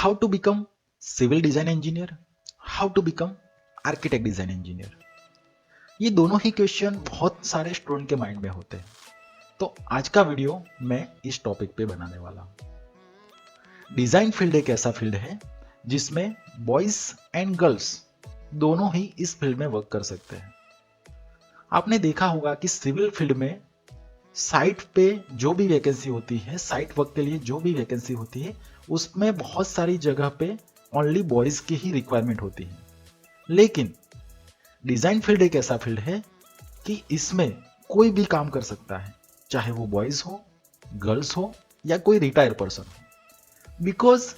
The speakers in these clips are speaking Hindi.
How to become civil design engineer, how to become architect design engineer. ये दोनों ही क्वेश्चन बहुत सारे स्टूडेंट के माइंड में होते हैं। तो आज का वीडियो मैं इस टॉपिक पे बनाने वाला हूं। डिजाइन फील्ड एक ऐसा फील्ड है जिसमें बॉयज एंड गर्ल्स दोनों ही इस फील्ड में वर्क कर सकते हैं। आपने देखा होगा कि सिविल फील्ड में साइट पे जो भी वैकेंसी होती है, साइट वर्क के लिए जो भी वैकेंसी होती है, उसमें बहुत सारी जगह पे ओनली बॉयज की ही रिक्वायरमेंट होती है। लेकिन डिजाइन फील्ड एक ऐसा फील्ड है कि इसमें कोई भी काम कर सकता है, चाहे वो बॉयज हो, गर्ल्स हो या कोई रिटायर पर्सन हो, बिकॉज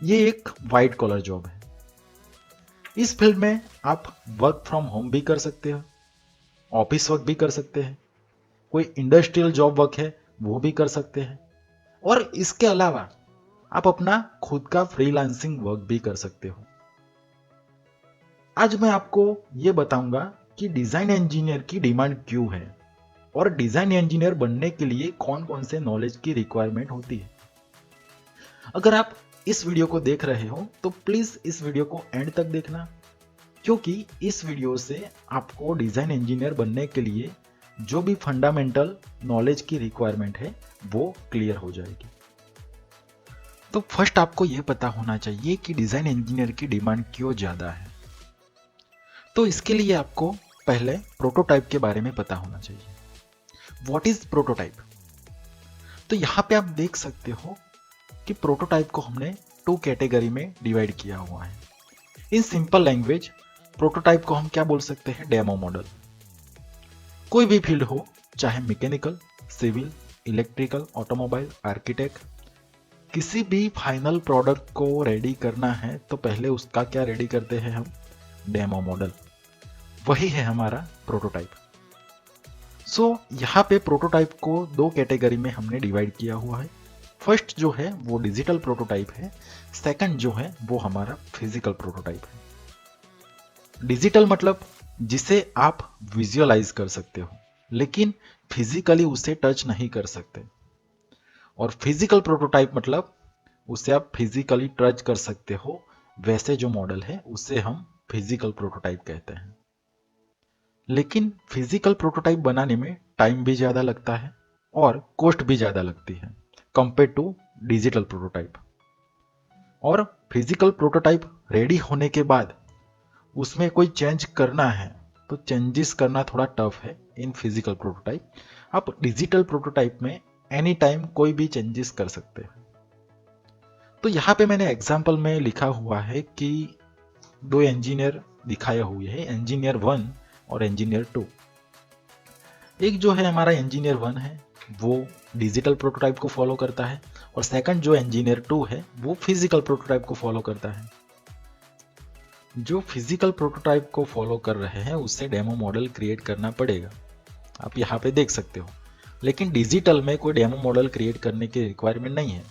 ये एक वाइट कॉलर जॉब है। इस फील्ड में आप वर्क फ्रॉम होम भी कर सकते हो, ऑफिस वर्क भी कर सकते हैं, कोई इंडस्ट्रियल जॉब वर्क है वो भी कर सकते हैं, और इसके अलावा आप अपना खुद का फ्रीलांसिंग वर्क भी कर सकते हो। आज मैं आपको ये बताऊंगा कि डिजाइन इंजीनियर की डिमांड क्यों है और डिजाइन इंजीनियर बनने के लिए कौन कौन से नॉलेज की रिक्वायरमेंट होती है। अगर आप इस वीडियो को देख रहे हो तो प्लीज इस वीडियो को एंड तक देखना, क्योंकि इस वीडियो से आपको डिजाइन इंजीनियर बनने के लिए जो भी फंडामेंटल नॉलेज की रिक्वायरमेंट है वो क्लियर हो जाएगी। तो फर्स्ट आपको यह पता होना चाहिए कि डिजाइन इंजीनियर की डिमांड क्यों ज्यादा है। तो इसके लिए आपको पहले प्रोटोटाइप के बारे में पता होना चाहिए। What is prototype? तो यहां पे आप देख सकते हो कि प्रोटोटाइप को हमने 2 कैटेगरी में डिवाइड किया हुआ है। इन सिंपल लैंग्वेज प्रोटोटाइप को हम क्या बोल सकते हैं? Demo model. कोई भी फील्ड हो, चाहे mechanical, civil, electrical, automobile, architect, किसी भी फाइनल प्रोडक्ट को रेडी करना है तो पहले उसका क्या रेडी करते हैं हम? Demo model. वही है हमारा प्रोटोटाइप। सो यहाँ पे प्रोटोटाइप को 2 कैटेगरी में हमने डिवाइड किया हुआ है। फर्स्ट जो है वो डिजिटल प्रोटोटाइप है, सेकंड जो है वो हमारा फिजिकल प्रोटोटाइप है। डिजिटल मतलब जिसे आप विजुअलाइज कर सकते हो लेकिन फिजिकली उसे टच नहीं कर सकते, और फिजिकल प्रोटोटाइप मतलब उसे आप फिजिकली टच कर सकते हो, वैसे जो मॉडल है उसे हम फिजिकल प्रोटोटाइप कहते हैं। लेकिन फिजिकल प्रोटोटाइप बनाने में टाइम भी ज्यादा लगता है और कॉस्ट भी ज्यादा लगती है कंपेयर टू डिजिटल प्रोटोटाइप। और फिजिकल प्रोटोटाइप रेडी होने के बाद उसमें कोई चेंज करना है तो चेंजेस करना थोड़ा टफ है इन फिजिकल प्रोटोटाइप। आप डिजिटल प्रोटोटाइप में एनी टाइम कोई भी चेंजेस कर सकते हैं। तो यहाँ पे मैंने एग्जाम्पल में लिखा हुआ है कि 2 इंजीनियर दिखाए हुए हैं, इंजीनियर 1 और इंजीनियर 2। एक जो है हमारा इंजीनियर 1 है वो डिजिटल प्रोटोटाइप को फॉलो करता है, और सेकंड जो इंजीनियर 2 है वो फिजिकल प्रोटोटाइप को फॉलो करता है। जो फिजिकल प्रोटोटाइप को फॉलो कर रहे हैं उससे डेमो मॉडल क्रिएट करना पड़ेगा, आप यहाँ पे देख सकते हो। लेकिन डिजिटल में कोई डेमो मॉडल क्रिएट करने की रिक्वायरमेंट नहीं है,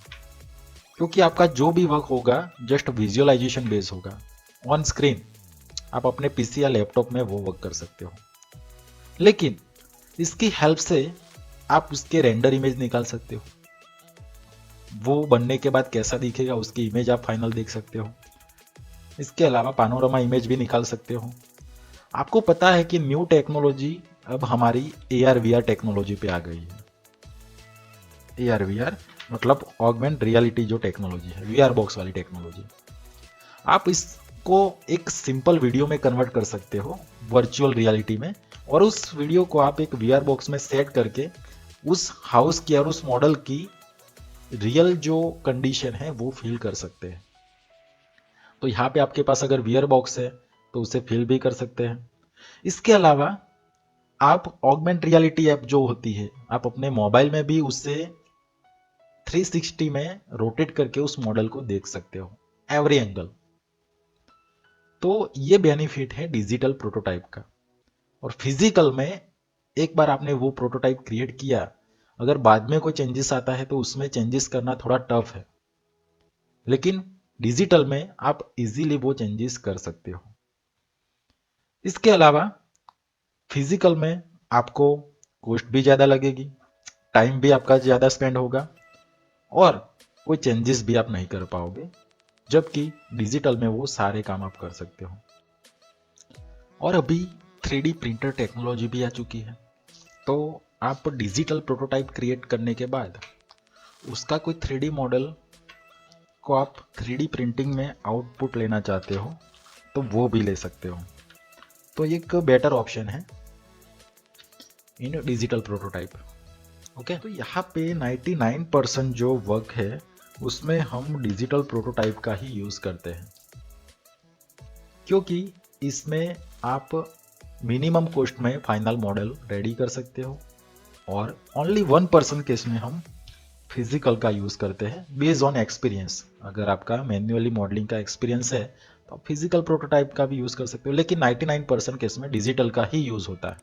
क्योंकि आपका जो भी वर्क होगा जस्ट विजुअलाइजेशन बेस होगा। ऑन स्क्रीन आप अपने पीसी या लैपटॉप में वो वर्क कर सकते हो, लेकिन इसकी हेल्प से आप उसके रेंडर इमेज निकाल सकते हो। वो बनने के बाद कैसा दिखेगा उसकी इमेज आप फाइनल देख सकते हो। इसके अलावा पानोरामा इमेज भी निकाल सकते हो। आपको पता है कि न्यू टेक्नोलॉजी अब हमारी AR VR टेक्नोलॉजी पे आ गई है। AR VR मतलब ऑगमेंट रियलिटी जो टेक्नोलॉजी है, VR बॉक्स वाली टेक्नोलॉजी। आप इसको एक सिंपल वीडियो में कन्वर्ट कर सकते हो वर्चुअल रियलिटी में, और उस वीडियो को आप एक VR बॉक्स में सेट करके उस हाउस की और उस मॉडल की रियल जो कंडीशन है वो फील कर सकते हैं। तो यहाँ पे आपके पास अगर VR बॉक्स है तो उसे फील भी कर सकते हैं। इसके अलावा आप ऑगमेंट रियलिटी ऐप जो होती है आप अपने मोबाइल में भी उससे 360 में रोटेट करके उस मॉडल को देख सकते हो, एवरी एंगल। तो ये बेनिफिट है डिजिटल प्रोटोटाइप का। और फिजिकल में एक बार आपने वो प्रोटोटाइप क्रिएट किया, अगर बाद में कोई चेंजेस आता है तो उसमें चेंजेस करना थोड़ा टफ है, लेकिन डिजिटल में आप इजीली वो चेंजेस कर सकते हो। इसके अलावा फिजिकल में आपको कॉस्ट भी ज्यादा लगेगी, टाइम भी आपका ज्यादा स्पेंड होगा, और कोई चेंजेस भी आप नहीं कर पाओगे जबकि डिजिटल में वो सारे काम आप कर सकते हो। और अभी 3D प्रिंटर टेक्नोलॉजी भी आ चुकी है, तो आप डिजिटल प्रोटोटाइप क्रिएट करने के बाद उसका कोई 3D मॉडल को आप 3D प्रिंटिंग में आउटपुट लेना चाहते हो तो वो भी ले सकते हो। तो एक बेटर ऑप्शन है इन डिजिटल प्रोटोटाइप। ओके, तो यहाँ पे 99% जो वर्क है उसमें हम डिजिटल प्रोटोटाइप का ही यूज करते हैं, क्योंकि इसमें आप मिनिमम कॉस्ट में फाइनल मॉडल रेडी कर सकते हो और ओनली 1% केस में हम फिजिकल का यूज करते हैं बेस्ड ऑन एक्सपीरियंस। अगर आपका मैन्युअली मॉडलिंग का एक्सपीरियंस है तो आप फिजिकल प्रोटोटाइप का भी यूज कर सकते हो, लेकिन 99% केस में डिजिटल का ही यूज होता है।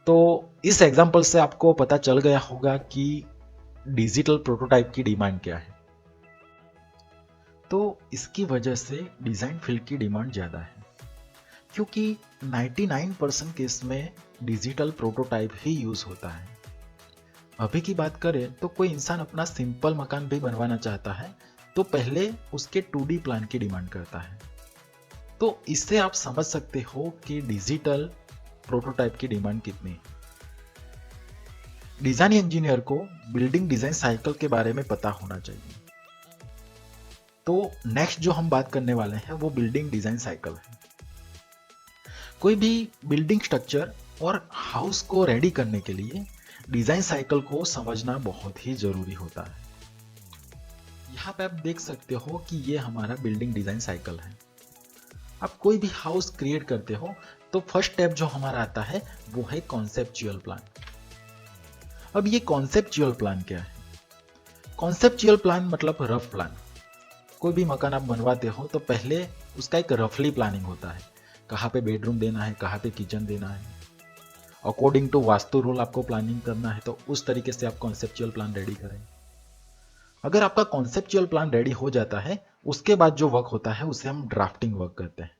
तो इस एग्जांपल से आपको पता चल गया होगा कि डिजिटल प्रोटोटाइप की डिमांड क्या है। तो इसकी वजह से डिजाइन फील्ड की डिमांड ज्यादा है, क्योंकि 99% केस में डिजिटल प्रोटोटाइप ही यूज होता है। अभी की बात करें तो कोई इंसान अपना सिंपल मकान भी बनवाना चाहता है तो पहले उसके 2D प्लान की डिमांड करता है। तो इससे आप समझ सकते हो कि डिजिटल प्रोटोटाइप की डिमांड कितनी है। डिजाइन इंजीनियर को बिल्डिंग डिजाइन साइकिल के बारे में पता होना चाहिए। तो नेक्स्ट जो हम बात करने वाले हैं वो बिल्डिंग डिजाइन साइकिल है। कोई भी बिल्डिंग स्ट्रक्चर और हाउस को रेडी करने के लिए डिजाइन साइकिल को समझना बहुत ही जरूरी होता है। यहाँ पे आप देख सकते हो कि ये हमारा बिल्डिंग डिजाइन साइकिल है। आप कोई भी हाउस क्रिएट करते हो तो फर्स्ट स्टेप जो हमारा आता है वो है कॉन्सेप्चुअल प्लान। अब ये कॉन्सेप्चुअल प्लान क्या है? कॉन्सेप्चुअल प्लान मतलब रफ प्लान। कोई भी मकान आप बनवाते हो तो पहले उसका एक रफली प्लानिंग होता है, कहाँ पे बेडरूम देना है, कहाँ पे किचन देना है, अकॉर्डिंग टू वास्तु रूल आपको प्लानिंग करना है। तो उस तरीके से आप कॉन्सेप्चुअल प्लान रेडी करें। अगर आपका कॉन्सेप्चुअल प्लान रेडी हो जाता है, उसके बाद जो वर्क होता है उसे हम ड्राफ्टिंग वर्क कहते हैं।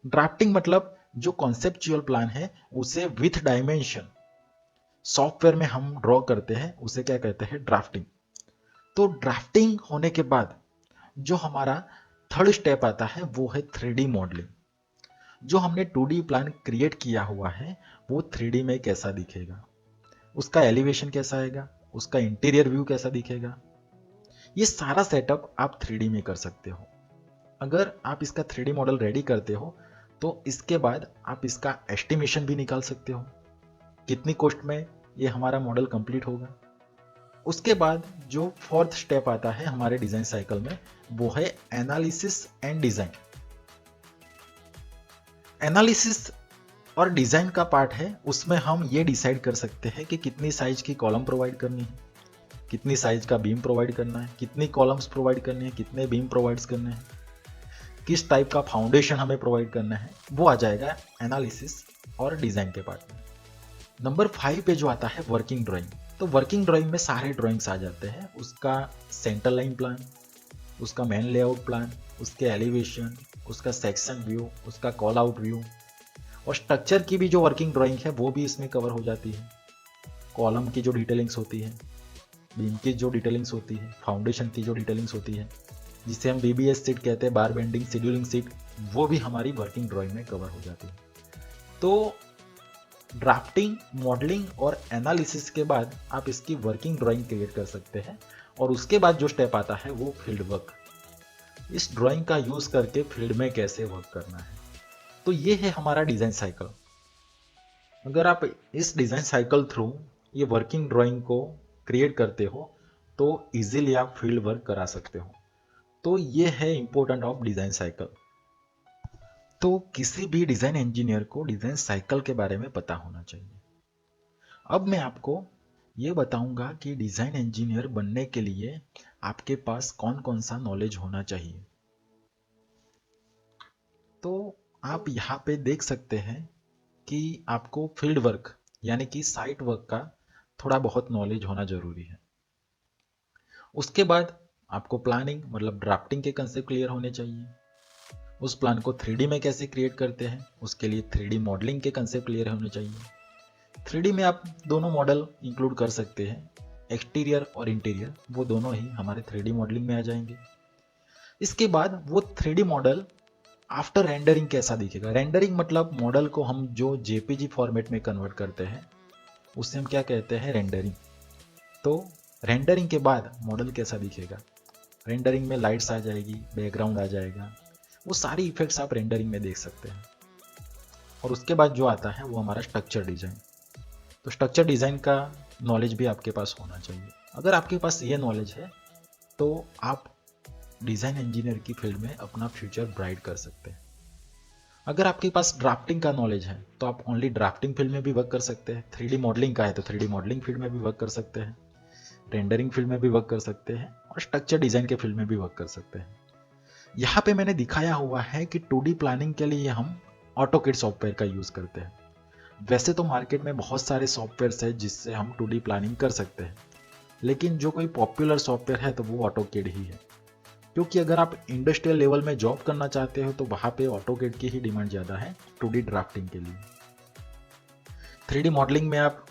ड्राफ्टिंग मतलब जो कॉन्सेप्चुअल प्लान है उसे विथ डायमेंशन सॉफ्टवेयर में हम ड्रॉ करते हैं, उसे क्या कहते हैं? ड्राफ्टिंग। तो ड्राफ्टिंग होने के बाद जो हमारा थर्ड स्टेप आता है वो है 3D मॉडलिंग। जो हमने 2D प्लान क्रिएट किया हुआ है वो 3D में कैसा दिखेगा, उसका एलिवेशन कैसा आएगा, उसका इंटीरियर व्यू कैसा दिखेगा, ये सारा सेटअप आप 3D में कर सकते हो। अगर आप इसका 3D मॉडल रेडी करते हो तो इसके बाद आप इसका एस्टिमेशन भी निकाल सकते हो, कितनी कॉस्ट में ये हमारा मॉडल कंप्लीट होगा। उसके बाद जो फोर्थ स्टेप आता है हमारे डिजाइन साइकिल में वो है एनालिसिस एंड डिजाइन। एनालिसिस और डिजाइन का पार्ट है, उसमें हम ये डिसाइड कर सकते हैं कि कितनी साइज की कॉलम प्रोवाइड करनी है, कितनी साइज का बीम प्रोवाइड करना है, कितनी कॉलम्स प्रोवाइड करनी है, कितने बीम प्रोवाइड करने हैं, किस टाइप का फाउंडेशन हमें प्रोवाइड करना है, वो आ जाएगा एनालिसिस और डिजाइन के पार्ट में। नंबर 5 पे जो आता है वर्किंग ड्राइंग। तो वर्किंग ड्राइंग में सारे ड्राइंग्स आ जाते हैं, उसका सेंटर लाइन प्लान, उसका मेन लेआउट प्लान, उसके एलिवेशन, उसका सेक्शन व्यू, उसका कॉल आउट व्यू, और स्ट्रक्चर की भी जो वर्किंग ड्राइंग है वो भी इसमें कवर हो जाती है। कॉलम की जो डिटेलिंग्स होती है, बीम की जो डिटेलिंग्स होती है, फाउंडेशन की जो डिटेलिंग्स होती है, जिसे हम बीबीएस सीट कहते हैं, बार बेंडिंग शेड्यूलिंग सीट, वो भी हमारी वर्किंग ड्राइंग में कवर हो जाती है। तो ड्राफ्टिंग, मॉडलिंग और एनालिसिस के बाद आप इसकी वर्किंग ड्राइंग क्रिएट कर सकते हैं, और उसके बाद जो स्टेप आता है वो फील्ड वर्क। इस ड्राइंग का यूज करके फील्ड में कैसे वर्क करना है। तो ये है हमारा डिजाइन साइकिल। अगर आप इस डिजाइन साइकिल थ्रू ये वर्किंग ड्राइंग को क्रिएट करते हो तो इजीली आप फील्ड वर्क करा सकते हो। तो ये है इंपॉर्टेंट ऑफ डिजाइन साइकिल। तो किसी भी डिजाइन इंजीनियर को डिजाइन साइकिल के बारे में पता होना चाहिए। अब मैं आपको ये बताऊंगा कि डिजाइन इंजीनियर बनने के लिए आपके पास कौन कौन सा नॉलेज होना चाहिए। तो आप यहाँ पे देख सकते हैं कि आपको फील्ड वर्क यानी कि साइट वर्क का थोड़ा बहुत नॉलेज होना जरूरी है। उसके बाद आपको प्लानिंग मतलब ड्राफ्टिंग के कंसेप्ट क्लियर होने चाहिए। उस प्लान को 3D में कैसे क्रिएट करते हैं उसके लिए 3D मॉडलिंग के कंसेप्ट क्लियर होने चाहिए। 3D में आप दोनों मॉडल इंक्लूड कर सकते हैं, एक्सटीरियर और इंटीरियर, वो दोनों ही हमारे 3D मॉडलिंग में आ जाएंगे। इसके बाद वो 3D मॉडल आफ्टर रेंडरिंग कैसा दिखेगा। रेंडरिंग मतलब मॉडल को हम जो जेपीजी फॉर्मेट में कन्वर्ट करते हैं उससे हम क्या कहते हैं, रेंडरिंग। तो रेंडरिंग के बाद मॉडल कैसा दिखेगा, रेंडरिंग में लाइट्स आ जाएगी, बैकग्राउंड आ जाएगा, वो सारी इफेक्ट्स आप रेंडरिंग में देख सकते हैं। और उसके बाद जो आता है वो हमारा स्ट्रक्चर डिज़ाइन। तो स्ट्रक्चर डिज़ाइन का नॉलेज भी आपके पास होना चाहिए। अगर आपके पास ये नॉलेज है तो आप डिज़ाइन इंजीनियर की फील्ड में अपना फ्यूचर ब्राइट कर सकते हैं। अगर आपके पास ड्राफ्टिंग का नॉलेज है तो आप ओनली ड्राफ्टिंग फील्ड में भी वर्क कर सकते हैं। 3D मॉडलिंग का है तो 3D मॉडलिंग फील्ड में भी वर्क कर सकते हैं, रेंडरिंग फील्ड में भी वर्क कर सकते हैं और स्ट्रक्चर डिज़ाइन के फील्ड में भी वर्क कर सकते हैं। यहाँ पे मैंने दिखाया हुआ है कि 2D प्लानिंग के लिए हम ऑटोकैड सॉफ्टवेयर का यूज़ करते हैं। वैसे तो मार्केट में बहुत सारे सॉफ्टवेयर्स हैं जिससे हम 2D प्लानिंग कर सकते हैं, लेकिन जो कोई पॉपुलर सॉफ्टवेयर है तो वो ऑटोकैड ही है। क्योंकि अगर आप इंडस्ट्रियल लेवल में जॉब करना चाहते हो तो वहाँ पे ऑटोकैड की ही डिमांड ज़्यादा है 2D ड्राफ्टिंग के लिए। 3D मॉडलिंग में आप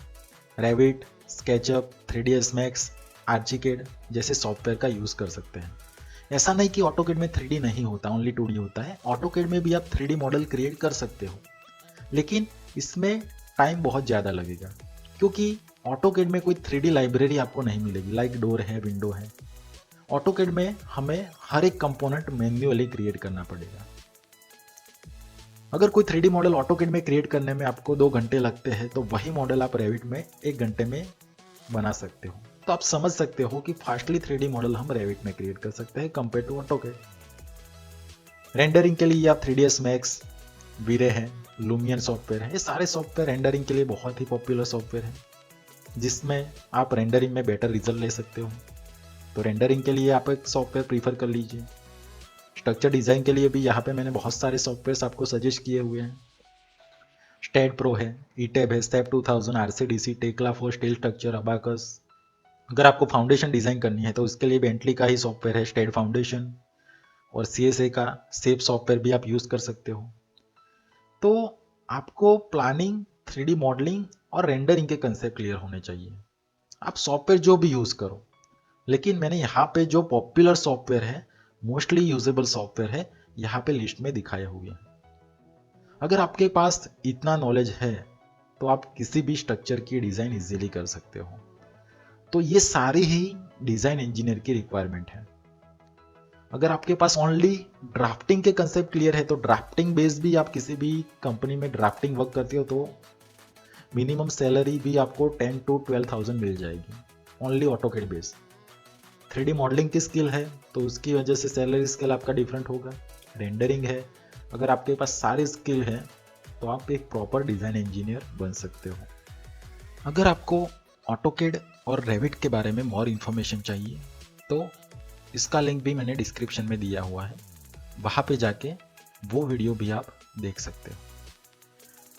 रेविट, स्केचअप, 3ds मैक्स, आर्चिकेड जैसे सॉफ्टवेयर का यूज़ कर सकते हैं। ऐसा नहीं कि ऑटोकैड में 3D नहीं होता, ओनली 2D होता है। ऑटोकैड में भी आप 3D मॉडल क्रिएट कर सकते हो, लेकिन इसमें टाइम बहुत ज़्यादा लगेगा क्योंकि ऑटोकैड में कोई 3D लाइब्रेरी आपको नहीं मिलेगी, लाइक डोर है, विंडो है। ऑटोकैड में हमें हर एक कंपोनेंट मैन्युअली क्रिएट करना पड़ेगा। अगर कोई 3D मॉडल ऑटोकैड में क्रिएट करने में आपको 2 घंटे लगते हैं तो वही मॉडल आप रेविट में 1 घंटे में बना सकते हो। तो आप समझ सकते हो कि फास्टली 3D मॉडल हम रेविट में क्रिएट कर सकते हैं कंपेयर टू ऑटोकैड। रेंडरिंग के लिए आप 3ds मैक्स, वीरे है, लुमियन सॉफ्टवेयर है, ये सारे सॉफ्टवेयर रेंडरिंग के लिए बहुत ही पॉपुलर सॉफ्टवेयर है जिसमें आप रेंडरिंग में बेटर रिजल्ट ले सकते हो। तो रेंडरिंग के लिए आप एक सॉफ्टवेयर प्रीफर कर लीजिए। स्ट्रक्चर डिज़ाइन के लिए भी यहाँ पे मैंने बहुत सारे सॉफ्टवेयर्स आपको सजेस्ट किए हुए हैं। स्टेट प्रो है, ईटेब है, step 2000, RCDC, Tekla for steel structure, Abaqus. अगर आपको फाउंडेशन डिज़ाइन करनी है तो उसके लिए बेंटली का ही सॉफ्टवेयर है, स्टेट फाउंडेशन। और CSA का सेप सॉफ्टवेयर भी आप यूज़ कर सकते हो। तो आपको प्लानिंग, 3D मॉडलिंग और रेंडरिंग के कंसेप्ट क्लियर होने चाहिए। आप सॉफ्टवेयर जो भी यूज़ करो, लेकिन मैंने यहाँ पे जो पॉपुलर सॉफ्टवेयर है, मोस्टली यूजेबल सॉफ्टवेयर है, यहाँ पे लिस्ट में दिखाए हुए हैं। अगर आपके पास इतना नॉलेज है तो आप किसी भी स्ट्रक्चर की डिज़ाइन इजीली कर सकते हो। तो ये सारी ही डिज़ाइन इंजीनियर की रिक्वायरमेंट है। अगर आपके पास ओनली ड्राफ्टिंग के कंसेप्ट क्लियर है तो ड्राफ्टिंग बेस्ड भी आप किसी भी कंपनी में ड्राफ्टिंग वर्क करते हो तो मिनिमम सैलरी भी आपको 10 to 12,000 मिल जाएगी, only AutoCAD based. 3D modelling की स्किल है तो उसकी वजह से सैलरी स्केल आपका डिफरेंट होगा। रेंडरिंग है, अगर आपके पास सारी स्किल है तो आप एक प्रॉपर डिज़ाइन इंजीनियर बन सकते हो। अगर आपको ऑटोकैड और रेविट के बारे में मोर इन्फॉर्मेशन चाहिए तो इसका लिंक भी मैंने डिस्क्रिप्शन में दिया हुआ है, वहाँ पे जाके वो वीडियो भी आप देख सकते हो।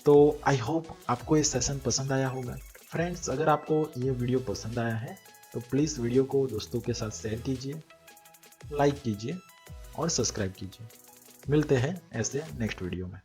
तो आई होप आपको ये सेशन पसंद आया होगा। फ्रेंड्स, अगर आपको ये वीडियो पसंद आया है तो प्लीज़ वीडियो को दोस्तों के साथ शेयर कीजिए, लाइक कीजिए और सब्सक्राइब कीजिए। मिलते हैं ऐसे नेक्स्ट वीडियो में।